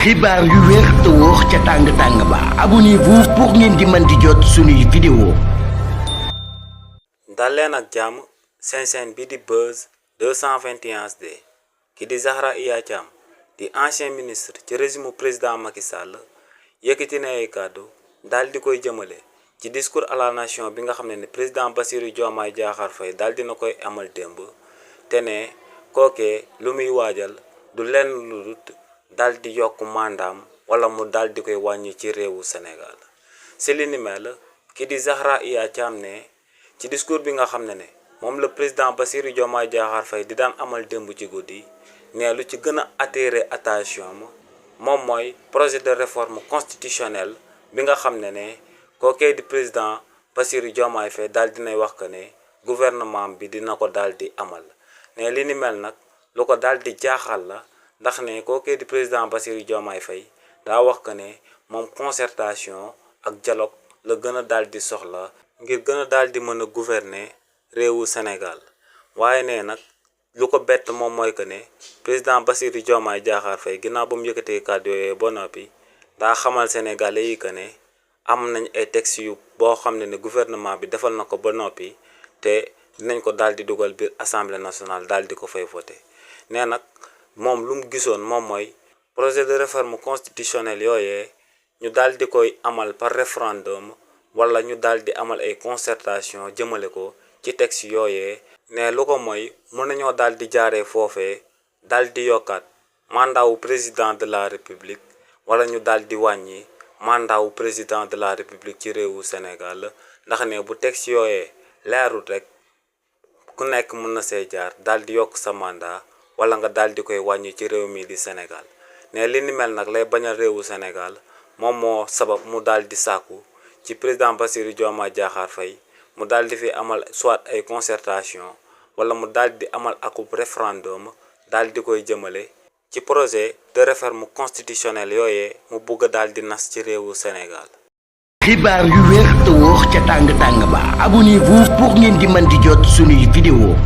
xibaar yu wér te wóor ca tàng ba abonnez-vous pour ngeen di mën di jot suñuy vidéo. dal leen ak jàmm seen chaîne bi di Buzz 221 HD ki di Zahra Iyane Thiam di ancien ministre ci régime président Macky Sall yëkkati na ay kàddu daal di koy jëmale ci discours à la nation bi nga xam ne président Bassirou Diomaye Diakhar Faye daal dina koy amal démb te ne kookee lu muy waajal du lenn lu dul daal di yokk mandaam wala mu daal di koy wàññi ci réewu Sénégal si li ni mel ki di Zahra Iyane Thiam ne ci discours bi nga xam ne moom le président Bassirou Diomaye Diakhar Faye di daan amal démb ci guddi ne lu ci gën a attirer attention moom mooy projet de réforme constitutionnelle bi nga xam ne kookee di président Bassirou Diomaye Faye daal dinay wax que ne gouvernement bi dina ko daal di amal ne li ni mel nag lu ko daal di jaaxal la ndax ne kookee di président Bassirou Diomaye Faye daa wax que ne moom concertation ak dialogue la gën a daal di soxla ngir gën a daal di mën a gouverner réewu Sénégal waaye ne nag lu ko bett moom mooy que ne président Bassirou Diomaye Diakhar Faye ginnaaw ba mu yëkkatee kàddu yooyu ba noppi daa xamal sénégalais yi que ne am nañ ay textes yu boo xam ne gouvernement bi defal na ko ba noppi te dinañ ko daal di dugal biir assemblée nationale daal di ko fay voté nee nag moom lu mu gisoon moom mooy projet de réforme constitutionnelle yooyee ñu daal di koy amal par référendum wala ñu daal di amal ay concertation jëmale ko ci texte yooyee ne lu ko mooy mën nañoo daal di jaaree foofee daal di yokkaat mandat wu président de la république wala ñu daal di wàññi mandat wu président de la république ci réewu Sénégal ndax ne bu texte yooyee leerul rek ku nekk mën na see jaar daal di yokk sa mandat wala nga daal di koy wàññi ci réew mi di Sénégal ne li ni mel nag lay bañal réewu Sénégal moom moo sabab mu daal di sàkku ci président Bassirou Diomaye Diakhar Faye mu daal di fi amal soit ay concertation wala mu daal di amal akub référendum daal di koy jëmale ci projet de réforme constitutionnelle yooyee mu bugg a daal di nas ci réewu Sénégal. xibaar yu wér te wóor ca tàng ba abonnez-vous pour ngeen di mën di jot suñuy vidéo.